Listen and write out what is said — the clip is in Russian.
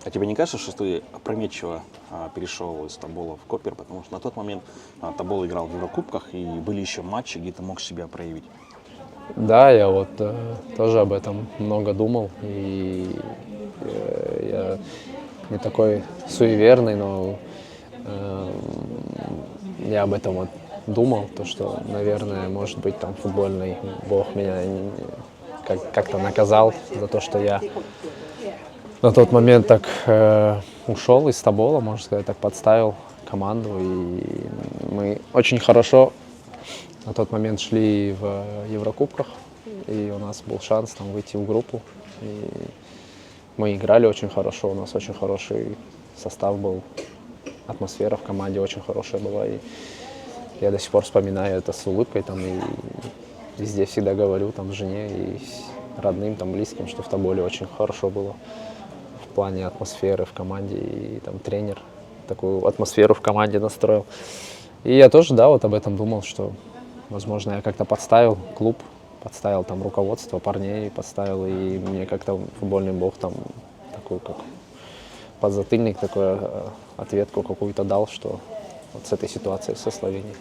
А тебе не кажется, что ты опрометчиво перешел из Тобола в Копер? Потому что на тот момент Тобол играл в Еврокубках, и были еще матчи, где ты мог себя проявить. Да, я вот тоже об этом много думал, и я не такой суеверный, но я об этом вот думал, то что, наверное, может быть, там футбольный бог меня как-то наказал за то, что я на тот момент так ушел из Тобола, можно сказать, так подставил команду, и мы очень хорошо на тот момент шли в Еврокубках, и у нас был шанс там выйти в группу. И мы играли очень хорошо, у нас очень хороший состав был, атмосфера в команде очень хорошая была. И я до сих пор вспоминаю это с улыбкой там, и везде всегда говорю там жене и родным, там, близким, что в Тоболе очень хорошо было в плане атмосферы в команде, и там тренер такую атмосферу в команде настроил. И я тоже, да, вот об этом думал, что, возможно, я как-то подставил клуб, подставил там руководство, парней подставил, и мне как-то футбольный бог там такой, как подзатыльник, такой ответку какую-то дал, что вот с этой ситуацией со Словенией.